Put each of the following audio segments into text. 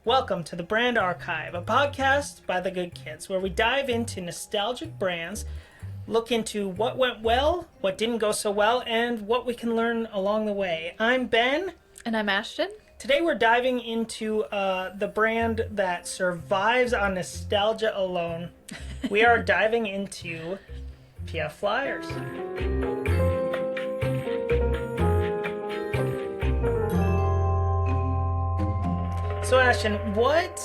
Welcome to the Brand Archive, a podcast by the Good Kids, where we dive into nostalgic brands, look into what went well, what didn't go so well, and what we can learn along the way. I'm Ben. And I'm Ashton. Today we're diving into the brand that survives on nostalgia alone. We are diving into PF Flyers. So Ashton, what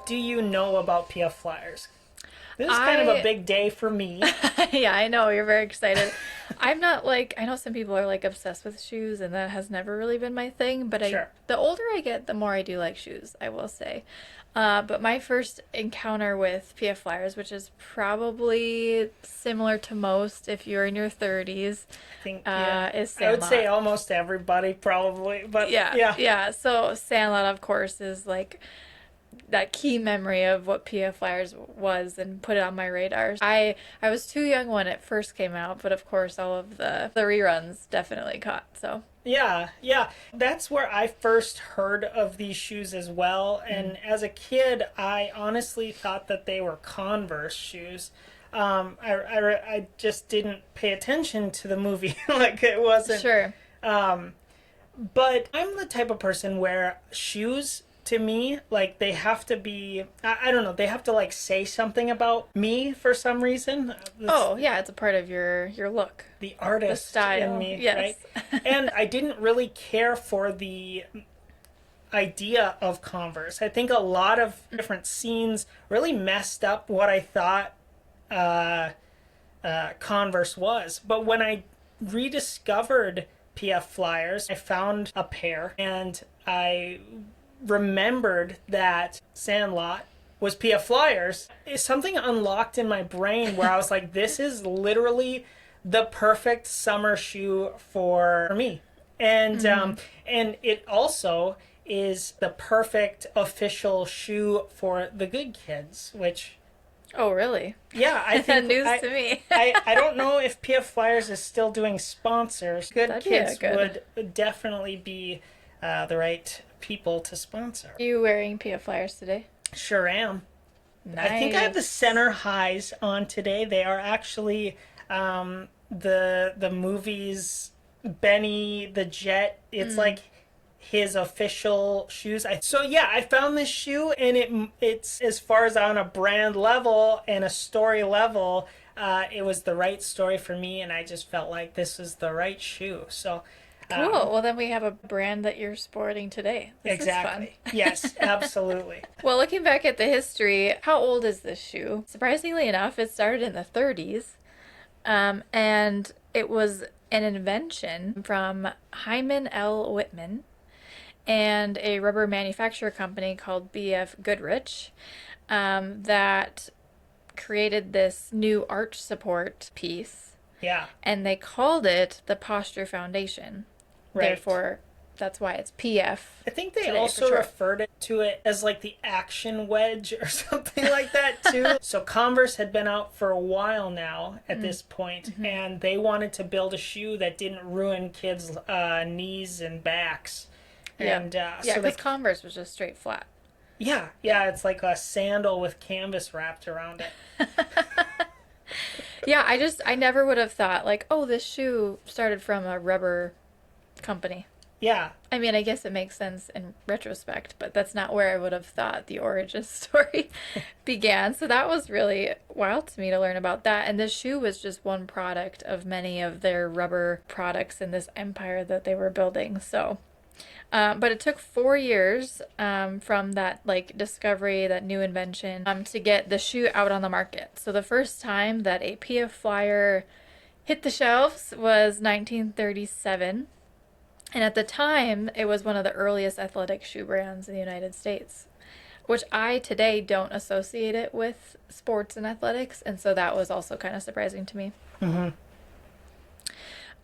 do you know about PF Flyers? This is kind of a big day for me. Yeah, I know. You're very excited. I'm not like, I know some people are like obsessed with shoes, and that has never really been my thing. But Sure. The older I get, the more I do like shoes, I will say. But my first encounter with PF Flyers, which is probably similar to most if you're in your 30s, I think, is Sandlot. I would say almost everybody probably, but yeah. So Sandlot, of course, is like that key memory of what PF Flyers was and put it on my radar. I was too young when it first came out, but of course all of the reruns definitely caught. So Yeah. That's where I first heard of these shoes as well. And as a kid, I honestly thought that they were Converse shoes. I just didn't pay attention to the movie. Like it wasn't. Sure. But I'm the type of person where shoes, to me, like they have to be, I don't know, they have to like say something about me for some reason. It's a part of your look. The artist The style. in me, Yes. right? And I didn't really care for the idea of Converse. I think a lot of different scenes really messed up what I thought Converse was. But when I rediscovered PF Flyers, I found a pair, and I remembered that Sandlot was PF Flyers. Something unlocked in my brain where I was like, this is literally the perfect summer shoe for me. And and it also is the perfect official shoe for the Good Kids, which... Oh, really? Yeah, I think... News to me. I don't know if PF Flyers is still doing sponsors. Good Kids would definitely be the right people to sponsor. Are you wearing PF Flyers today? Sure am. Nice. I think I have the center highs on today. They are actually the movie's Benny the Jet. It's like his official shoes. I found this shoe, and it's as far as on a brand level and a story level, it was the right story for me, and I just felt like this was the right shoe. So cool. Well, then we have a brand that you're sporting today. This exactly. is fun. Yes, absolutely. Well, looking back at the history, how old is this shoe? Surprisingly enough, it started in the 30s, and it was an invention from Hyman L. Whitman and a rubber manufacturer company called B.F. Goodrich that created this new arch support piece. Yeah. And they called it the Posture Foundation. Right. Therefore, that's why it's PF. I think they also referred to it as like the action wedge or something like that too. So Converse had been out for a while now at this point, and they wanted to build a shoe that didn't ruin kids' knees and backs. And because Converse was just straight flat. Yeah, it's like a sandal with canvas wrapped around it. Yeah, I never would have thought like, oh, this shoe started from a rubber company. Yeah. I mean, I guess it makes sense in retrospect, but that's not where I would have thought the origin story began. So that was really wild to me to learn about that. And this shoe was just one product of many of their rubber products in this empire that they were building. So, but it took 4 years from that like discovery, that new invention, to get the shoe out on the market. So the first time that a PF Flyer hit the shelves was 1937. And at the time, it was one of the earliest athletic shoe brands in the United States, which I today don't associate it with sports and athletics. And so that was also kind of surprising to me. Mm-hmm.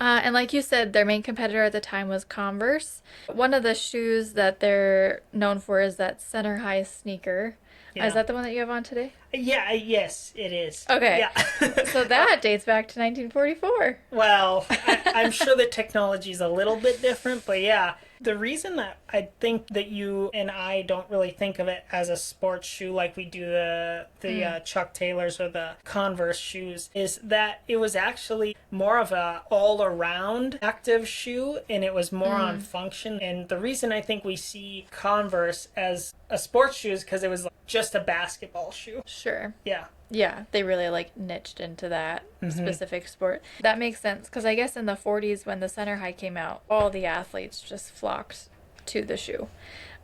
And like you said, their main competitor at the time was Converse. One of the shoes that they're known for is that center high sneaker. Yeah. Is that the one that you have on today? Yeah, yes, it is. Okay. Yeah. So that dates back to 1944. Well, I'm sure the technology is a little bit different, but yeah. The reason that I think that you and I don't really think of it as a sports shoe like we do the Chuck Taylors or the Converse shoes is that it was actually more of a all-around active shoe, and it was more on function. And the reason I think we see Converse as a sports shoe is because it was just a basketball shoe. Sure. Yeah. Yeah, they really like niched into that specific sport. That makes sense because I guess in the 40s when the center high came out, all the athletes just flocked to the shoe.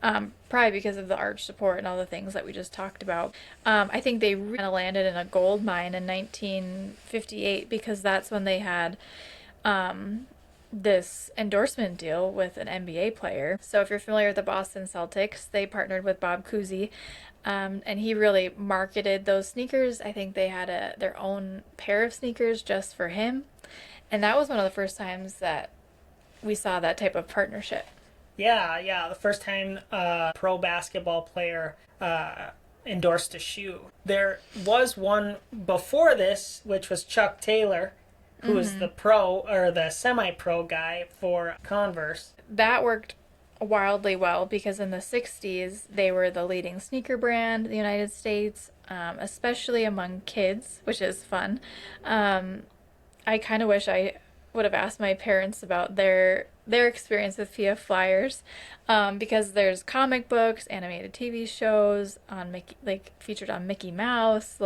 Probably because of the arch support and all the things that we just talked about. I think they kind of landed in a gold mine in 1958 because that's when they had this endorsement deal with an NBA player. So if you're familiar with the Boston Celtics, they partnered with Bob Cousy. And he really marketed those sneakers. I think they had their own pair of sneakers just for him. And that was one of the first times that we saw that type of partnership. Yeah. The first time a pro basketball player endorsed a shoe. There was one before this, which was Chuck Taylor, who was the pro or the semi-pro guy for Converse. That worked wildly well because in the 60s they were the leading sneaker brand in the United States, especially among kids, which is fun. I kind of wish I would have asked my parents about their experience with PF Flyers, because there's comic books, animated TV shows on featured on Mickey Mouse,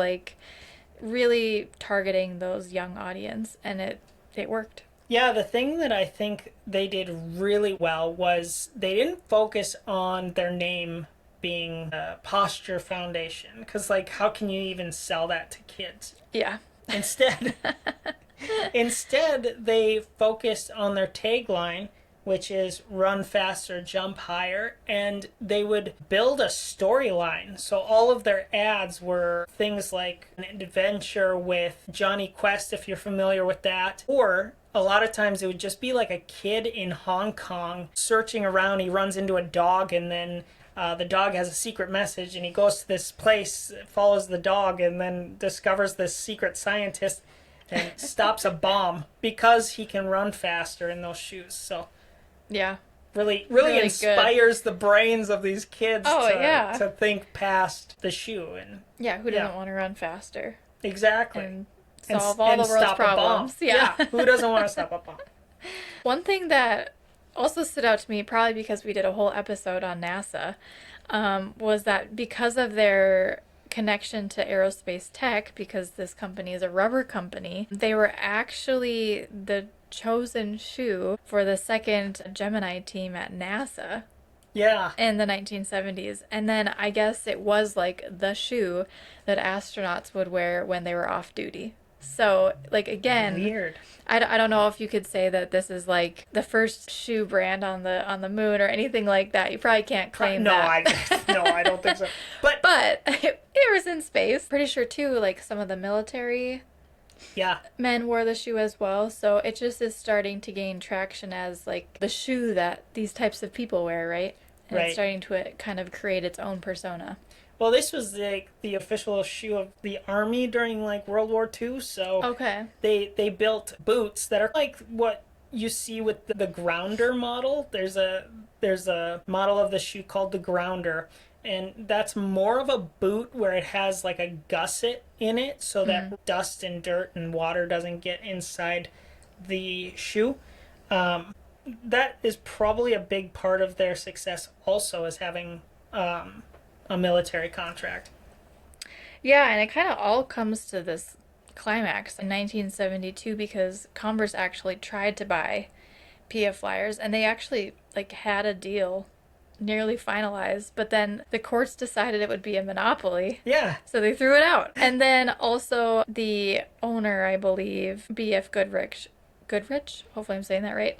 really targeting those young audience, and it worked. Yeah, the thing that I think they did really well was they didn't focus on their name being a posture foundation, because how can you even sell that to kids? Yeah. Instead they focused on their tagline, which is run faster, jump higher, and they would build a storyline. So all of their ads were things like an adventure with Johnny Quest, if you're familiar with that, or a lot of times it would just be like a kid in Hong Kong searching around. He runs into a dog, and then the dog has a secret message, and he goes to this place, follows the dog, and then discovers this secret scientist and stops a bomb because he can run faster in those shoes. So yeah, really inspires the brains of these kids to think past the shoe. And yeah, who doesn't want to run faster? Exactly. And solve all the world's problems. Yeah. Who doesn't want to stop a bomb? One thing that also stood out to me, probably because we did a whole episode on NASA, was that because of their connection to aerospace tech, because this company is a rubber company, they were actually the chosen shoe for the second Gemini team at NASA. Yeah. In the 1970s. And then I guess it was the shoe that astronauts would wear when they were off duty. So, again, weird. I don't know if you could say that this is the first shoe brand on the moon or anything like that. You probably can't claim that. No, I don't think so. But it was in space. Pretty sure too, some of the military men wore the shoe as well. So it just is starting to gain traction as the shoe that these types of people wear, right? And it's starting to kind of create its own persona. Well, this was the official shoe of the Army during World War II. So okay, they built boots that are like what you see with the Grounder model. There's a model of the shoe called the Grounder, and that's more of a boot where it has a gusset in it so that dust and dirt and water doesn't get inside the shoe. That is probably a big part of their success also, is having a military contract. Yeah, and it kind of all comes to this climax in 1972 because Converse actually tried to buy PF Flyers, and they actually had a deal nearly finalized, but then the courts decided it would be a monopoly. Yeah. So they threw it out. And then also the owner, I believe, B.F. Goodrich, hopefully I'm saying that right,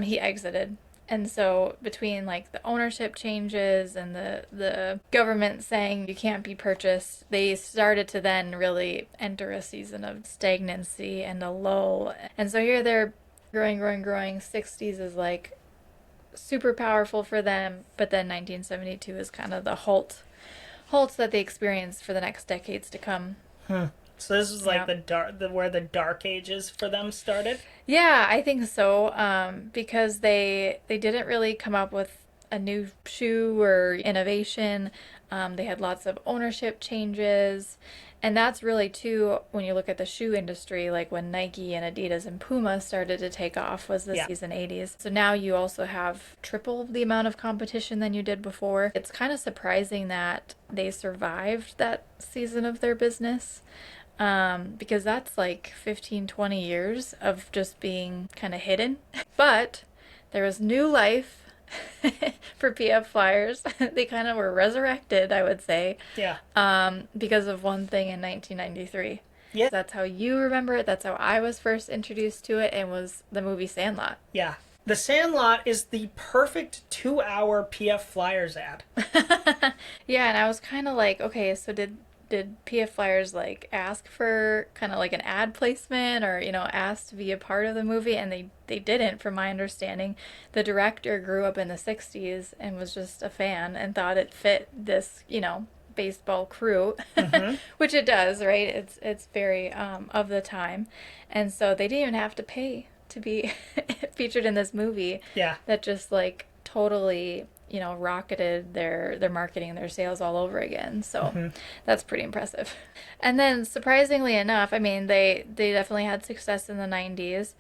he exited. And so between the ownership changes and the government saying you can't be purchased, they started to then really enter a season of stagnancy and a lull. And so here they're growing. 60s is super powerful for them, but then 1972 is kind of the halt that they experienced for the next decades to come. So this was like Yeah. where the dark ages for them started. Yeah, I think so. Because they didn't really come up with a new shoe or innovation. They had lots of ownership changes. And that's really too when you look at the shoe industry, like when Nike and Adidas and Puma started to take off was the Yeah. 70s and 80s. So now you also have triple the amount of competition than you did before. It's kind of surprising that they survived that season of their business. Because that's like 15, 20 years of just being kind of hidden. But there was new life for PF Flyers. They kind of were resurrected, I would say, Yeah. because of one thing in 1993. Yeah. That's how you remember it. That's how I was first introduced to it, and was the movie Sandlot. Yeah. The Sandlot is the perfect 2-hour PF Flyers ad. Yeah, and I was kind of like, okay, so did PF Flyers like ask for kind of like an ad placement, or ask to be a part of the movie? And they didn't, from my understanding. The director grew up in the 60s and was just a fan and thought it fit this baseball crew. Mm-hmm. Which it does, right? It's very of the time. And so they didn't even have to pay to be featured in this movie. Yeah. That just like totally rocketed their marketing, their sales all over again. So Mm-hmm. that's pretty impressive. And then surprisingly enough, I mean, they definitely had success in the 90s.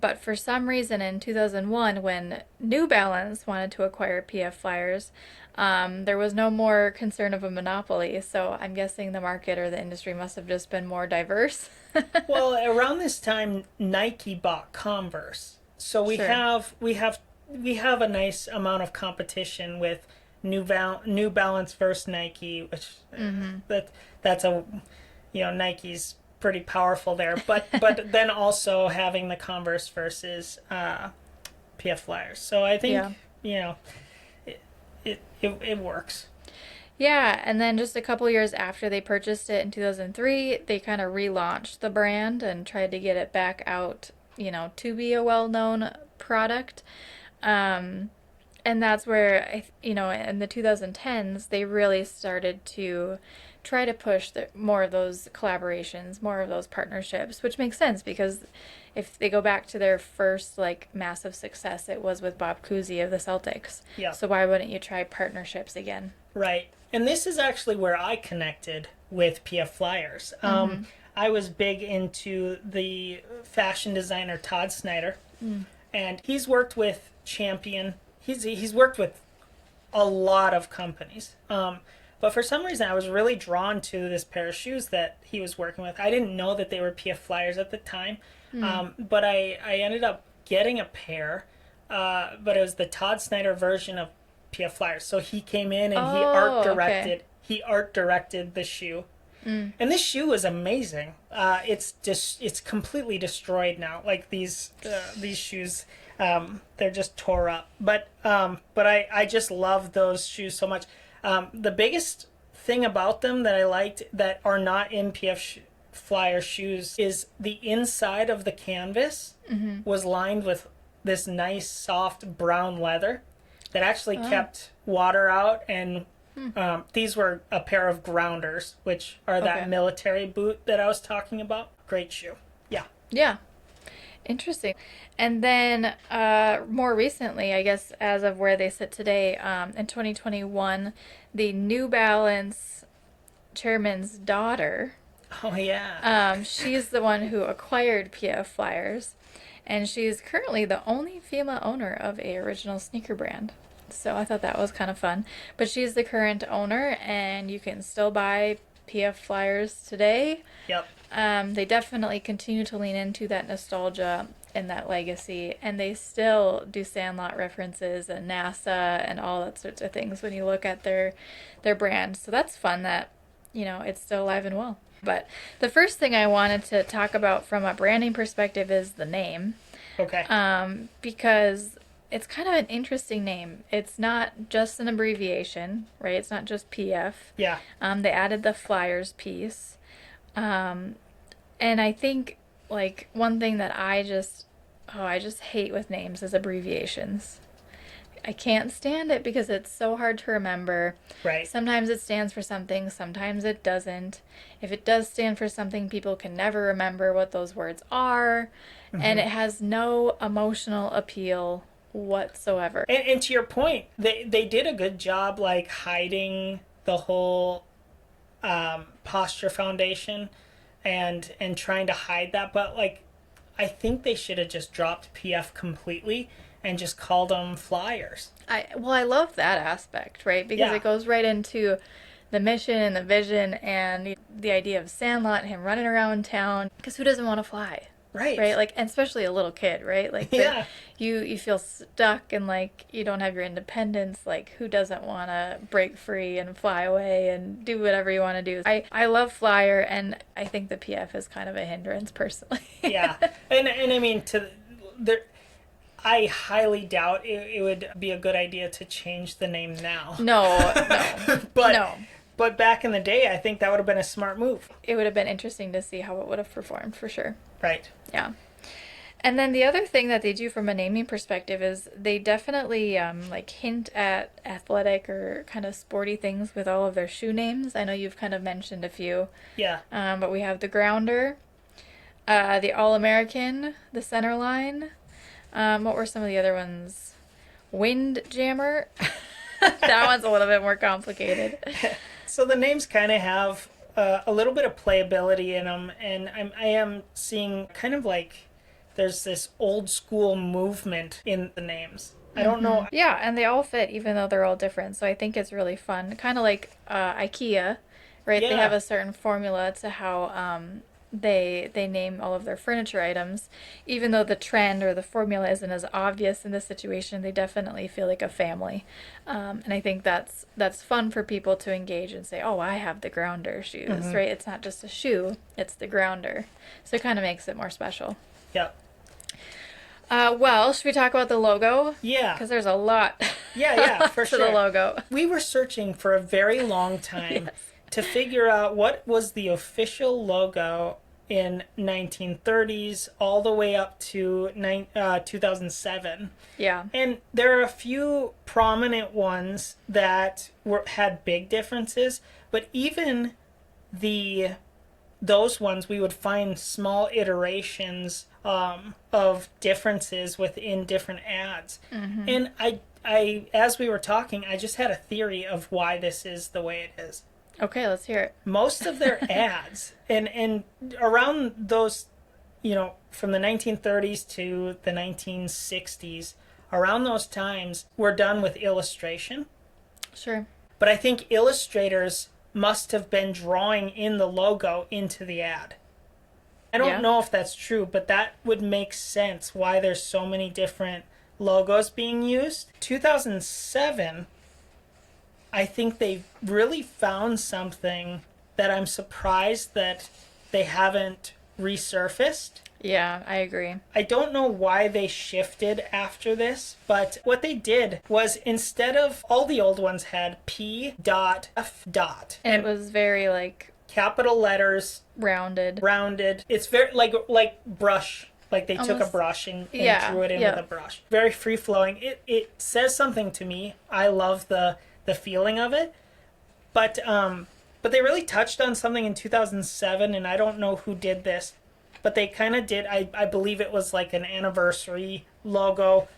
But for some reason in 2001, when New Balance wanted to acquire PF Flyers, there was no more concern of a monopoly. So I'm guessing the market or the industry must have just been more diverse. Well, around this time, Nike bought Converse, so Sure. we have a nice amount of competition with New Balance versus Nike, which that's a Nike's pretty powerful there, but then also having the Converse versus PF Flyers. So I think Yeah. you know it works. Yeah, and then just a couple years after they purchased it in 2003, they kind of relaunched the brand and tried to get it back out, to be a well-known product. Um, and that's where, in the 2010s, they really started to try to push more of those collaborations, more of those partnerships, which makes sense because if they go back to their first like massive success, it was with Bob Cousy of the Celtics. Yeah. So why wouldn't you try partnerships again? Right. And this is actually where I connected with PF Flyers. I was big into the fashion designer Todd Snyder, and he's worked with Champion. He's worked with a lot of companies. But for some reason, I was really drawn to this pair of shoes that he was working with. I didn't know that they were PF Flyers at the time, but I ended up getting a pair, but it was the Todd Snyder version of PF Flyers. So he came in and Oh, okay. he art directed the shoe. And this shoe is amazing. It's completely destroyed now. Like these shoes, they're just tore up. But I just love those shoes so much. The biggest thing about them that I liked that are not in Flyer shoes is the inside of the canvas was lined with this nice soft brown leather that actually kept water out, and these were a pair of grounders, which are that Okay. military boot that I was talking about. Great shoe. Yeah. Yeah. Interesting. And then more recently, I guess, as of where they sit today, in 2021, the New Balance chairman's daughter, Oh yeah. she's the one who acquired PF Flyers, and she's currently the only female owner of a original sneaker brand. So I thought that was kind of fun. But she's the current owner, and you can still buy PF Flyers today. Yep. They definitely continue to lean into that nostalgia and that legacy, and they still do Sandlot references and NASA and all that sorts of things when you look at their brand. So that's fun that it's still alive and well. But the first thing I wanted to talk about from a branding perspective is the name, Okay. because it's kind of an interesting name. It's not just an abbreviation, right? It's not just PF. Yeah. They added the Flyers piece. And I think like one thing that I just hate with names is abbreviations. I can't stand it because it's so hard to remember. Right. Sometimes it stands for something, sometimes it doesn't. If it does stand for something, people can never remember what those words are, and it has no emotional appeal whatsoever. And to your point, they did a good job like hiding the whole posture foundation and trying to hide that, but like I think they should have just dropped PF completely and just called them flyers. I love that aspect, right? Because Yeah. it goes right into the mission and the vision and the idea of Sandlot, him running around town. Because who doesn't want to fly? Right. Right? Like, and especially a little kid, right? Like, Yeah. you feel stuck and like you don't have your independence. Like, who doesn't want to break free and fly away and do whatever you want to do? I love Flyer, and I think the PF is kind of a hindrance personally. Yeah. And I mean, I highly doubt it would be a good idea to change the name now. No. But No. but back in the day, I think that would have been a smart move. It would have been interesting to see how it would have performed for sure. Right. Yeah. And then the other thing that they do from a naming perspective is they definitely like hint at athletic or kind of sporty things with all of their shoe names. I know you've kind of mentioned a few. Yeah. But we have the Grounder, the All-American, the Centerline. What were some of the other ones? Windjammer. That one's a little bit more complicated. So the names kind of have a little bit of playability in them, and I am seeing kind of like there's this old school movement in the names. I don't know. Yeah, and they all fit even though they're all different. So I think it's really fun. Kind of like IKEA, right? They Yeah. have a certain formula to how they name all of their furniture items. Even though the trend or the formula isn't as obvious in this situation, they definitely feel like a family. And I think that's fun for people to engage and say, oh, I have the Grounder shoes, right? It's not just a shoe, it's the Grounder. So it kind of makes it more special. Yep. Well, should we talk about the logo? Yeah. Because there's a lot Yeah, for to sure. the logo. We were searching for a very long time to figure out what was the official logo in 1930s all the way up to 2007. Yeah. And there are a few prominent ones that had big differences, but even those ones we would find small iterations of differences within different ads. And I as we were talking, I just had a theory of why this is the way it is. Okay, let's hear it. Most of their ads and around those, from the 1930s to the 1960s, around those times were done with illustration. Sure. But I think illustrators must have been drawing in the logo into the ad. I don't know if that's true, but that would make sense why there's so many different logos being used. 2007, I think they really found something that I'm surprised that they haven't resurfaced. Yeah, I agree. I don't know why they shifted after this, but what they did was instead of all the old ones had P dot F dot And it was very like capital letters rounded. It's very like brush. Like they took a Almost- brush and Yeah, drew it in yeah. with a brush. Very free flowing. It says something to me. I love the feeling of it. But they really touched on something in 2007, and I don't know who did this, but they kind of did. I believe it was like an anniversary logo,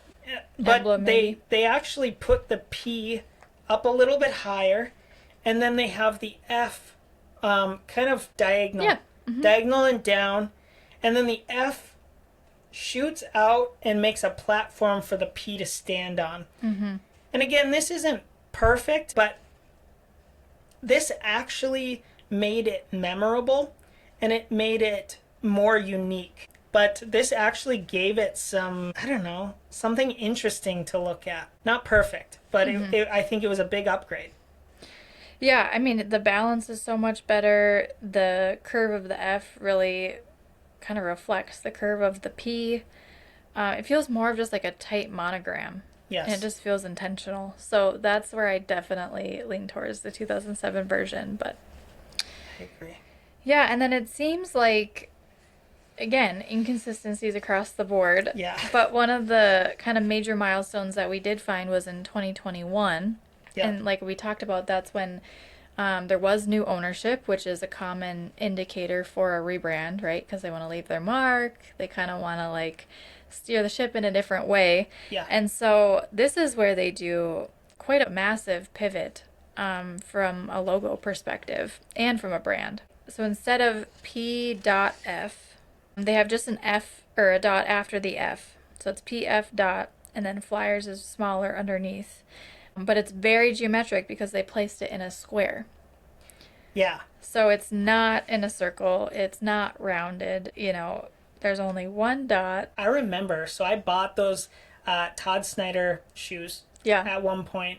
but Emblem, maybe. they actually put the P up a little bit higher, and then they have the F kind of diagonal, Yeah. diagonal and down, and then the F shoots out and makes a platform for the P to stand on. And again, this isn't perfect, but this actually made it memorable and it made it more unique. But this actually gave it some, I don't know, something interesting to look at. Not perfect, but I think it was a big upgrade. Yeah, I mean, the balance is so much better. The curve of the F really kind of reflects the curve of the P. It feels more of just like a tight monogram. Yes. And it just feels intentional. So that's where I definitely lean towards the 2007 version. But I agree. yeah, and then it seems like again, inconsistencies across the board. Yeah. But one of the kind of major milestones that we did find was in 2021. Yeah. And like we talked about, that's when there was new ownership, which is a common indicator for a rebrand, right? Because they want to leave their mark. They kind of want to like steer the ship in a different way. Yeah. And so this is where they do quite a massive pivot from a logo perspective and from a brand. So instead of P.F, they have just an F or a dot after the F. So it's PF dot, and then Flyers is smaller underneath. But it's very geometric because they placed it in a square. Yeah. So it's not in a circle. It's not rounded. There's only one dot. I remember. So I bought those Todd Snyder shoes at one point.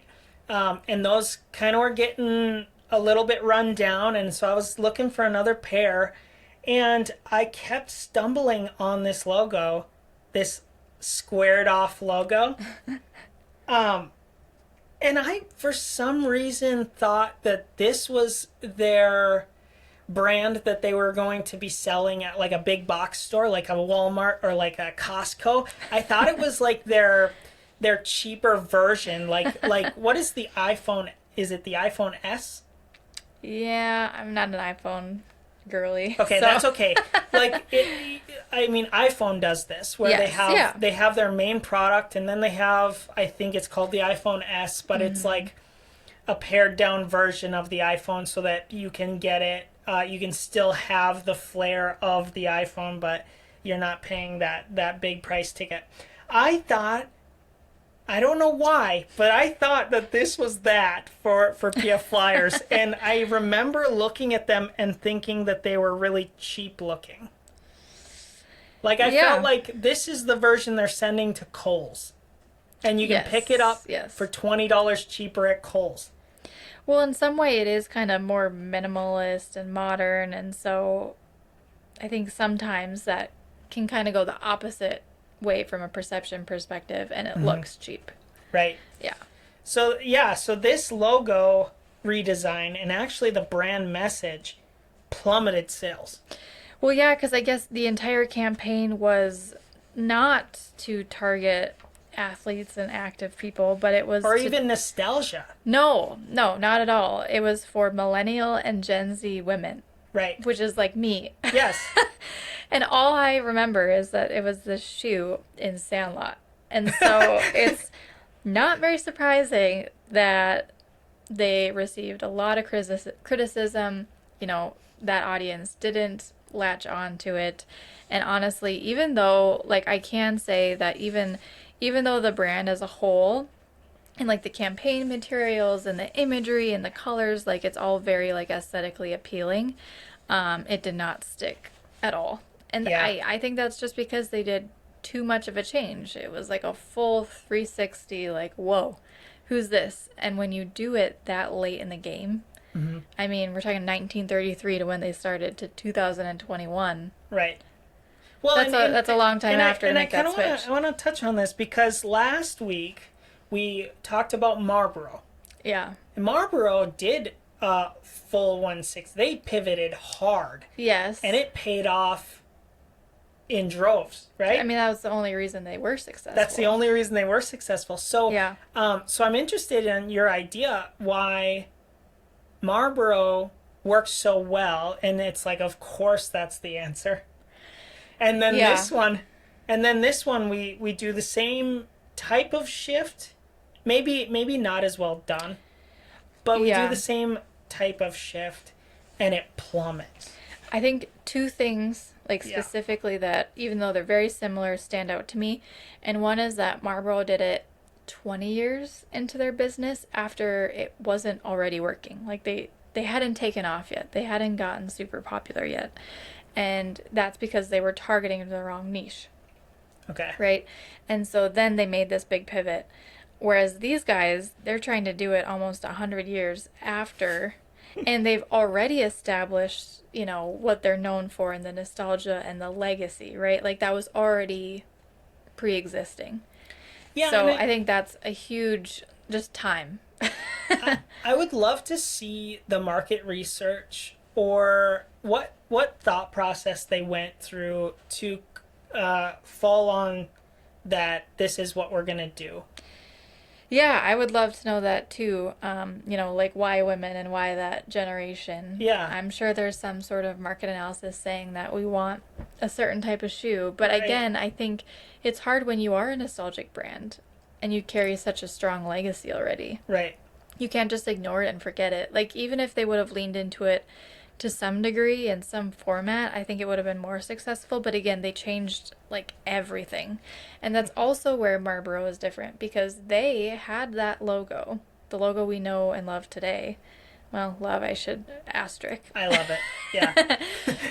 And those kind of were getting a little bit run down. And so I was looking for another pair. And I kept stumbling on this logo, this squared off logo. And I, for some reason, thought that this was their brand that they were going to be selling at like a big box store, like a Walmart or like a Costco. I thought it was like their cheaper version. Like what is the iPhone? Is it the iPhone S? Yeah, I'm not an iPhone girly. Okay, so. That's okay. iPhone does this where they have their main product, and then they have, I think it's called the iPhone S, but it's like a pared down version of the iPhone so that you can get it. You can still have the flair of the iPhone, but you're not paying that big price ticket. I don't know why, but I thought that this was that for PF Flyers. And I remember looking at them and thinking that they were really cheap looking. Like, I felt like this is the version they're sending to Kohl's. And you can pick it up for $20 cheaper at Kohl's. Well, in some way it is kind of more minimalist and modern. And so I think sometimes that can kind of go the opposite way from a perception perspective, and it looks cheap. Right. Yeah. So this logo redesign and actually the brand message plummeted sales. Well, yeah, because I guess the entire campaign was not to target athletes and active people, but it was even nostalgia. No, not at all. It was for millennial and Gen Z women. Right. Which is like me. Yes. And all I remember is that it was this shoe in Sandlot. And so it's not very surprising that they received a lot of criticism. That audience didn't latch on to it. And honestly, even though, like, I can say that even though the brand as a whole and like the campaign materials and the imagery and the colors, like it's all very like aesthetically appealing, it did not stick at all. And I think that's just because they did too much of a change. It was like a full 360, like, whoa, who's this? And when you do it that late in the game, I mean, we're talking 1933 to when they started to 2021. Right. Well, that's a long time after to make that switch. I want to touch on this because last week we talked about Marlboro. Yeah. And Marlboro did full 160. They pivoted hard. Yes. And it paid off in droves, right? I mean, that was the only reason they were successful. That's the only reason they were successful. So, so I'm interested in your idea why Marlboro works so well, and it's like, of course, that's the answer. And then this one, we do the same type of shift, maybe not as well done, but we do the same type of shift, and it plummets. I think two things, like specifically that, even though they're very similar, stand out to me. And one is that Marlboro did it 20 years into their business after it wasn't already working. Like they hadn't taken off yet. They hadn't gotten super popular yet. And that's because they were targeting the wrong niche. Okay. Right? And so then they made this big pivot. Whereas these guys, they're trying to do it almost 100 years after. And they've already established, what they're known for and the nostalgia and the legacy, right? Like that was already pre-existing. Yeah. So I think that's a huge, just time. I would love to see the market research or what thought process they went through to fall on that this is what we're going to do. Yeah, I would love to know that too. Like why women and why that generation. Yeah. I'm sure there's some sort of market analysis saying that we want a certain type of shoe. But Right. again, I think it's hard when you are a nostalgic brand and you carry such a strong legacy already. Right. You can't just ignore it and forget it. Like, even if they would have leaned into it to some degree in some format, I think it would have been more successful. But again, they changed like everything. And that's also where Marlboro is different because they had that logo, the logo we know and love today. Well, love, I should asterisk. I love it. Yeah.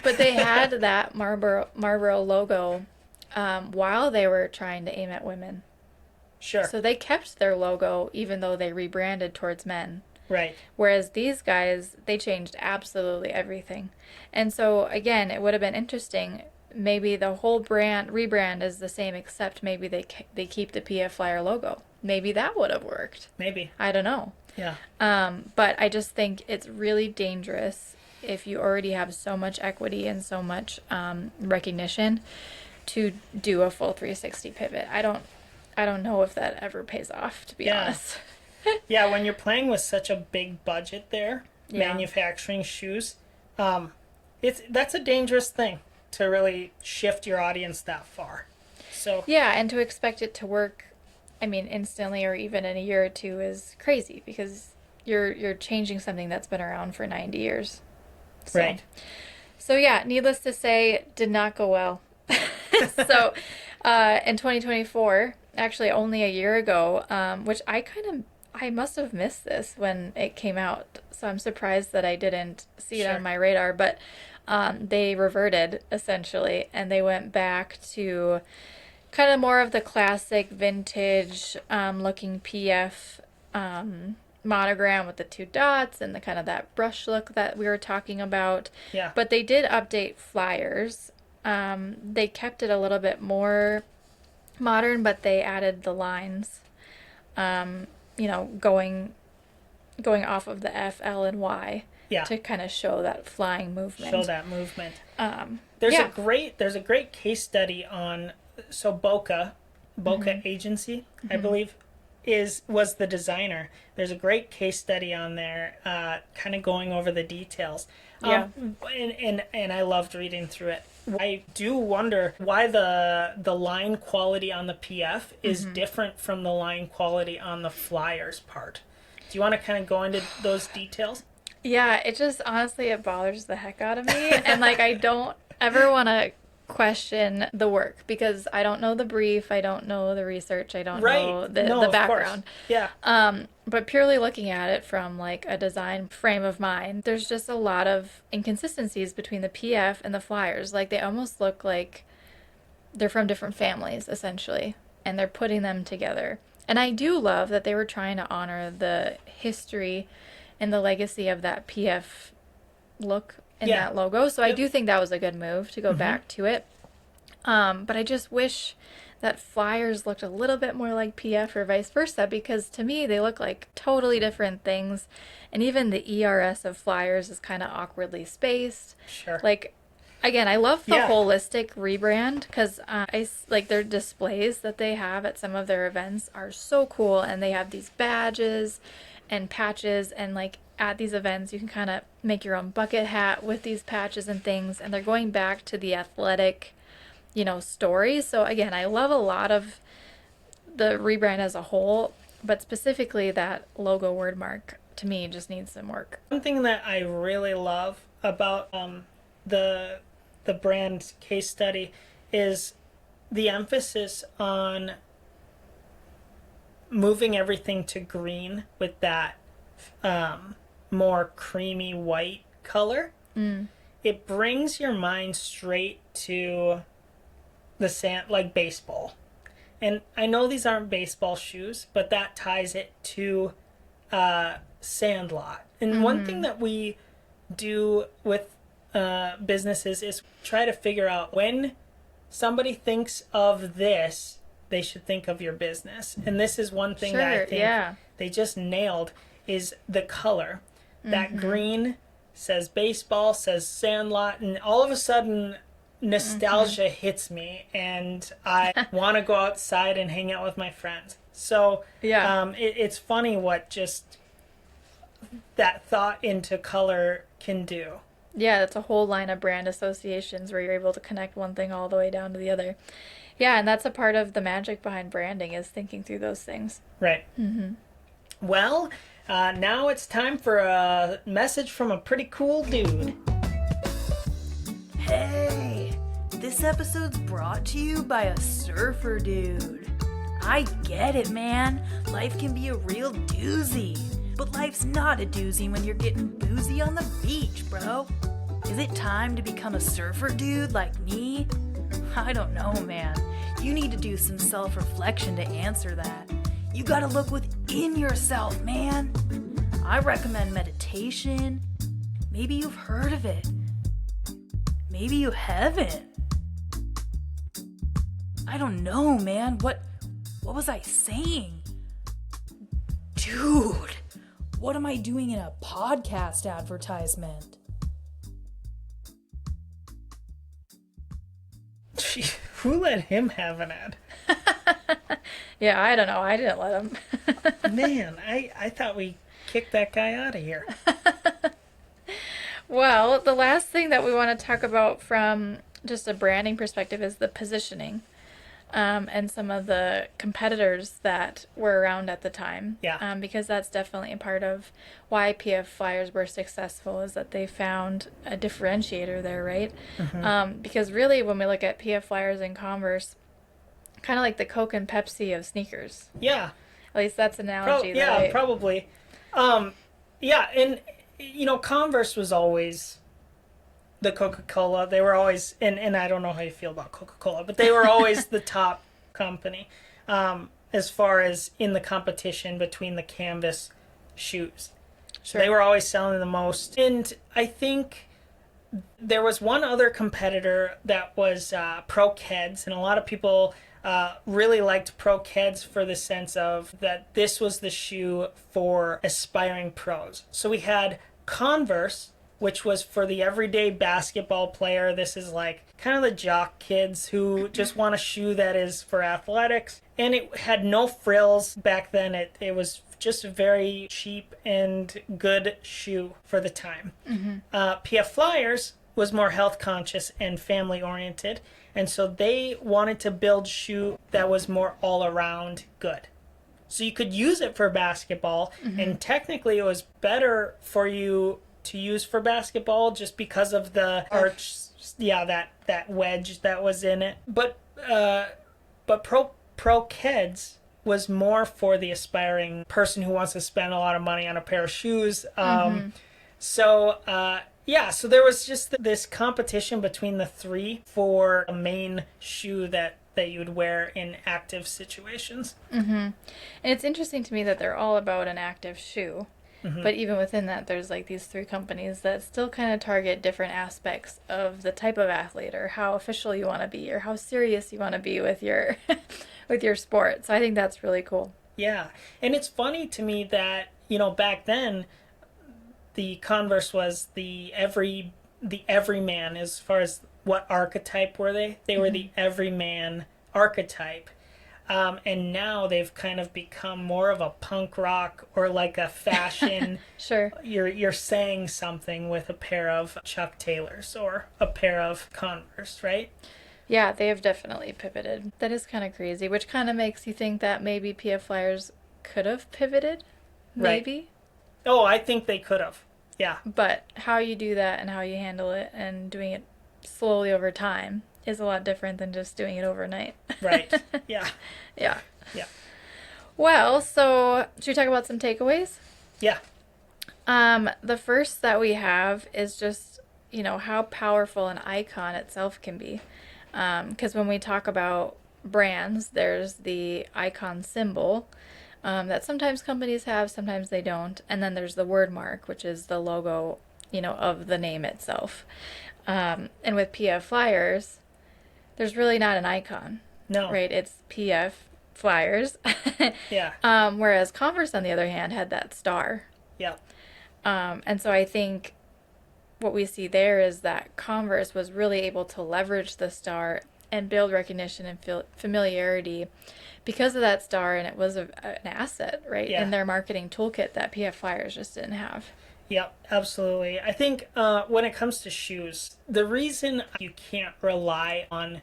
But they had that Marlboro logo while they were trying to aim at women. Sure. So they kept their logo even though they rebranded towards men. Right. Whereas these guys, they changed absolutely everything. And so, again, it would have been interesting. Maybe the whole rebrand is the same, except maybe they keep the PF Flyer logo. Maybe that would have worked. Maybe. I don't know. Yeah. But I just think it's really dangerous if you already have so much equity and so much recognition to do a full 360 pivot. I don't know if that ever pays off, to be honest. Yeah, when you're playing with such a big budget there, Yeah. manufacturing shoes, that's a dangerous thing to really shift your audience that far. So Yeah, and to expect it to work, I mean, instantly or even in a year or two is crazy because you're changing something that's been around for 90 years. So, Right. So yeah, needless to say, did not go well. So in 2024, actually only a year ago, which I must have missed this when it came out. So I'm surprised that I didn't see it Sure. on my radar. But they reverted, essentially, and they went back to kind of more of the classic vintage looking PF monogram with the two dots and the kind of that brush look that we were talking about. Yeah. But they did update flyers. They kept it a little bit more modern, but they added the lines, going off of the F, L, and Y Yeah. to kind of show that flying movement. Show that movement. There's There's a great case study on Boca Agency, I believe, was the designer. There's a great case study on there, kind of going over the details. Yeah. And I loved reading through it. I do wonder why the line quality on the PF is different from the line quality on the Flyers part. Do you want to kind of go into those details? Yeah, it just honestly it bothers the heck out of me, and like I don't ever want to question the work because I don't know the brief, I don't know the research, I don't know the background. Yeah. But purely looking at it from like a design frame of mind, there's just a lot of inconsistencies between the PF and the Flyers. Like they almost look like they're from different families essentially, and they're putting them together. And I do love that they were trying to honor the history and the legacy of that PF look in that logo. So I do think that was a good move to go back to it. But I just wish that Flyers looked a little bit more like PF or vice versa, because to me they look like totally different things. And even the ERS of Flyers is kind of awkwardly spaced. Sure. Like, again, I love the holistic rebrand because I like their displays that they have at some of their events are so cool, and they have these badges and patches, and like at these events you can kind of make your own bucket hat with these patches and things, and they're going back to the athletic, stories. So again, I love a lot of the rebrand as a whole, but specifically that logo word mark to me just needs some work. One thing that I really love about the brand case study is the emphasis on moving everything to green with that more creamy white color. It brings your mind straight to the like baseball. And I know these aren't baseball shoes, but that ties it to Sandlot. And one thing that we do with businesses is try to figure out when somebody thinks of this, they should think of your business. And this is one thing that I think they just nailed is the color. That green says baseball, says Sandlot, and all of a sudden nostalgia hits me, and I want to go outside and hang out with my friends. So Yeah. it's funny what just that thought into color can do. Yeah, that's a whole line of brand associations where you're able to connect one thing all the way down to the other. Yeah, and that's a part of the magic behind branding is thinking through those things. Right. Well, now it's time for a message from a pretty cool dude. Hey, this episode's brought to you by a surfer dude. I get it, man. Life can be a real doozy. But life's not a doozy when you're getting boozy on the beach, bro. Is it time to become a surfer dude like me? I don't know, man. You need to do some self-reflection to answer that. You gotta look within yourself, man. I recommend meditation. Maybe you've heard of it. Maybe you haven't. I don't know, man. What was I saying? Dude, what am I doing in a podcast advertisement? Who let him have an ad? Yeah, I don't know. I didn't let him. Man, I thought we kicked that guy out of here. Well, the last thing that we want to talk about from just a branding perspective is the positioning. And some of the competitors that were around at the time. Yeah. Because that's definitely a part of why PF Flyers were successful is that they found a differentiator there, right? Because really when we look at PF Flyers and Converse, kind of like the Coke and Pepsi of sneakers. Yeah. At least that's an analogy. Probably. Yeah, and Converse was always the Coca-Cola. They were always, and I don't know how you feel about Coca-Cola, but they were always the top company as far as in the competition between the canvas shoes. So they were always selling the most. And I think there was one other competitor that was Pro Keds, and a lot of people really liked Pro Keds for the sense of that this was the shoe for aspiring pros. So we had Converse, which was for the everyday basketball player. This is like kind of the jock kids who just want a shoe that is for athletics. And it had no frills back then. It was just a very cheap and good shoe for the time. PF Flyers was more health conscious and family oriented. And so they wanted to build shoe that was more all around good. So you could use it for basketball, and technically it was better for you to use for basketball just because of the arch, that wedge that was in it. But Pro Keds was more for the aspiring person who wants to spend a lot of money on a pair of shoes. So there was just this competition between the three for a main shoe that you would wear in active situations. And it's interesting to me that they're all about an active shoe. But even within that, there's like these three companies that still kind of target different aspects of the type of athlete or how official you want to be or how serious you want to be with your with your sport. So I think that's really cool. Yeah. And it's funny to me that, back then the Converse was the everyman as far as what archetype were they? They were the everyman archetype. And now they've kind of become more of a punk rock or like a fashion. Sure. You're saying something with a pair of Chuck Taylors or a pair of Converse, right? Yeah, they have definitely pivoted. That is kind of crazy, which kind of makes you think that maybe PF Flyers could have pivoted. Maybe. Right. Oh, I think they could have. Yeah. But how you do that and how you handle it and doing it slowly over time is a lot different than just doing it overnight. Right. Yeah. Yeah. Yeah. Well, so should we talk about some takeaways? Yeah. The first that we have is just, how powerful an icon itself can be. Because when we talk about brands, there's the icon symbol that sometimes companies have, sometimes they don't. And then there's the word mark, which is the logo, of the name itself. And with PF Flyers, there's really not an icon. No. Right? It's PF Flyers. Yeah. Whereas Converse, on the other hand, had that star. Yeah. And so I think what we see there is that Converse was really able to leverage the star and build recognition and familiarity because of that star, and it was an asset, right, in their marketing toolkit that PF Flyers just didn't have. Yep, absolutely. I think when it comes to shoes, the reason you can't rely on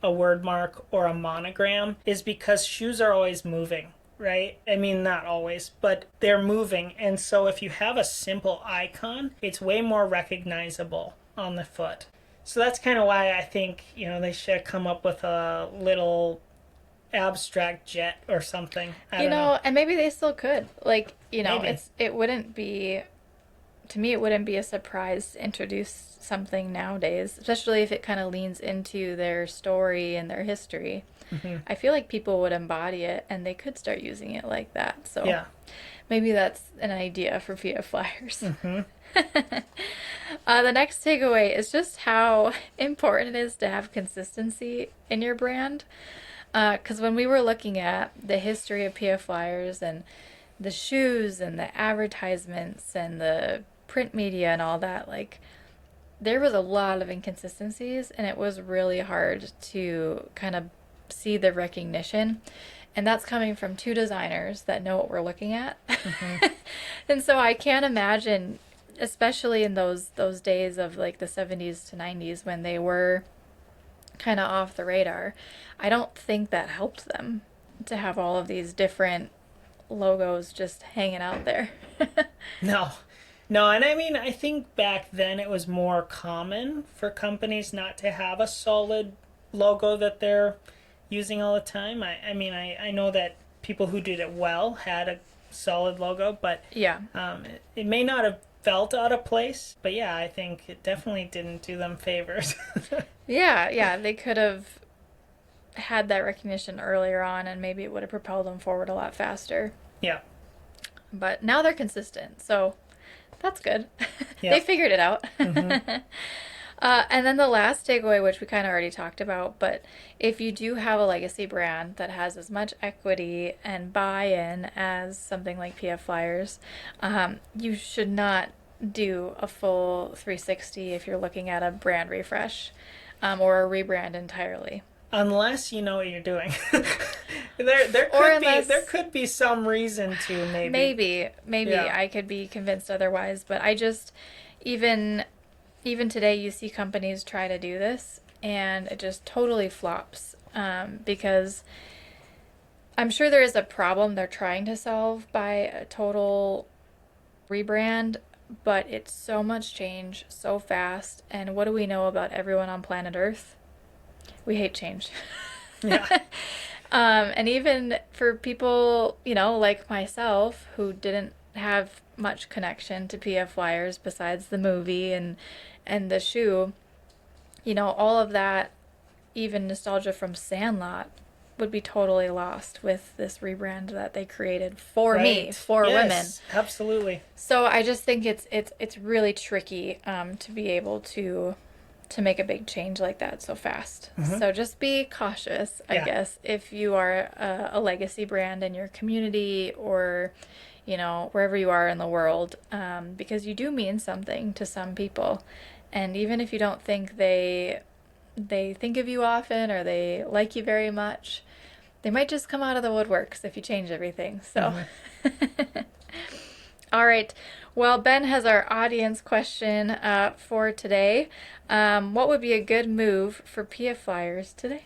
a word mark or a monogram is because shoes are always moving, right? I mean, not always, but they're moving. And so if you have a simple icon, it's way more recognizable on the foot. So that's kind of why I think, they should have come up with a little abstract jet or something. I don't know. And maybe they still could. Like, Maybe. it wouldn't be, to me, it wouldn't be a surprise to introduce something nowadays, especially if it kind of leans into their story and their history. Mm-hmm. I feel like people would embody it and they could start using it like that. So Yeah. maybe that's an idea for PF Flyers. Mm-hmm. The next takeaway is just how important it is to have consistency in your brand. Because when we were looking at the history of PF Flyers and the shoes and the advertisements and the print media and all that, like, there was a lot of inconsistencies, and it was really hard to kind of see the recognition. And that's coming from two designers that know what we're looking at. Mm-hmm. And so I can't imagine, especially in those days of like the 70s to 90s when they were kind of off the radar, I don't think that helped them to have all of these different logos just hanging out there. No, and I mean, I think back then it was more common for companies not to have a solid logo that they're using all the time. I mean, I know that people who did it well had a solid logo, but yeah, it may not have felt out of place, but yeah, I think it definitely didn't do them favors. yeah, they could have had that recognition earlier on, and maybe it would have propelled them forward a lot faster. Yeah. But now they're consistent, so that's good. Yeah. They figured it out. Mm-hmm. And then the last takeaway, which we kind of already talked about, but if you do have a legacy brand that has as much equity and buy-in as something like PF Flyers, you should not do a full 360 if you're looking at a brand refresh or a rebrand entirely. Unless you know what you're doing. There could be some reason to maybe. Maybe Yeah. I could be convinced otherwise, but I just even today you see companies try to do this and it just totally flops because I'm sure there is a problem they're trying to solve by a total rebrand, but it's so much change so fast, and what do we know about everyone on planet Earth? We hate change. Yeah. And even for people, like myself, who didn't have much connection to PF Flyers besides the movie and the shoe, all of that, even nostalgia from Sandlot, would be totally lost with this rebrand that they created for me, for women. Yes, absolutely. So I just think it's really tricky to be able to make a big change like that so fast. Mm-hmm. So just be cautious, I guess, if you are a legacy brand in your community or, wherever you are in the world, because you do mean something to some people. And even if you don't think they think of you often or they like you very much, they might just come out of the woodworks if you change everything. So, All right. Well, Ben has our audience question for today. What would be a good move for PF Flyers today?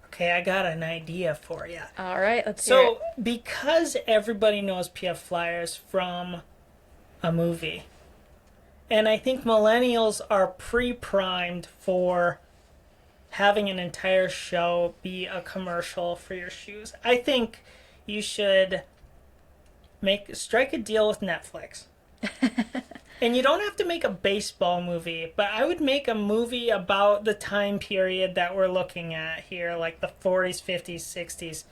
Okay, I got an idea for you. All right, let's hear it. So, because everybody knows PF Flyers from a movie, and I think millennials are pre-primed for having an entire show be a commercial for your shoes, I think you should strike a deal with Netflix. And you don't have to make a baseball movie, but I would make a movie about the time period that we're looking at here, like the 40s, 50s, 60s.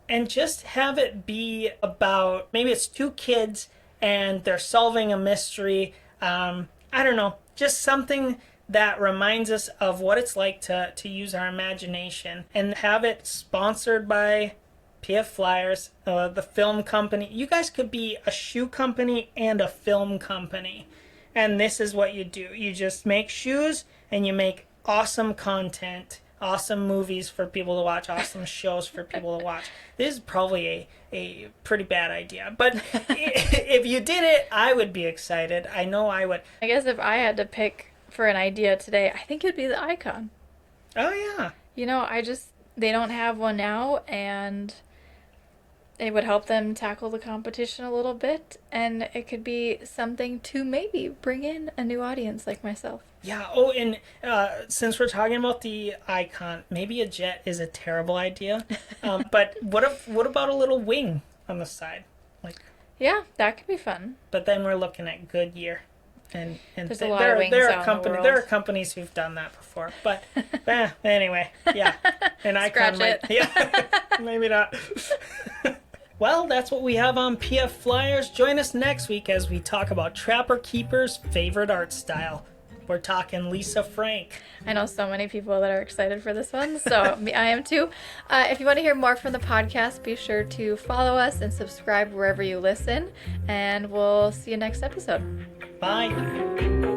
And just have it be about, maybe it's two kids and they're solving a mystery. I don't know, just something that reminds us of what it's like to use our imagination, and have it sponsored by PF Flyers, the film company. You guys could be a shoe company and a film company, And this is what you do. You just make shoes and you make awesome content, awesome movies for people to watch, awesome shows for people to watch. This is probably a pretty bad idea. But if you did it, I would be excited. I know I would. I guess if I had to pick for an idea today, I think it would be the icon. Oh, yeah. You know, they don't have one now, and it would help them tackle the competition a little bit, and it could be something to maybe bring in a new audience like myself. Yeah. Oh, and since we're talking about the icon, maybe a jet is a terrible idea. But what about a little wing on the side? Yeah, that could be fun. But then we're looking at Goodyear. And there's a lot of wings out in the world. There are companies who've done that before. But anyway, yeah. An icon Scratch it. Yeah. Maybe not. Well, that's what we have on PF Flyers. Join us next week as we talk about Trapper Keeper's favorite art style. We're talking Lisa Frank. I know so many people that are excited for this one, so I am too. If you want to hear more from the podcast, be sure to follow us and subscribe wherever you listen, and we'll see you next episode. Bye.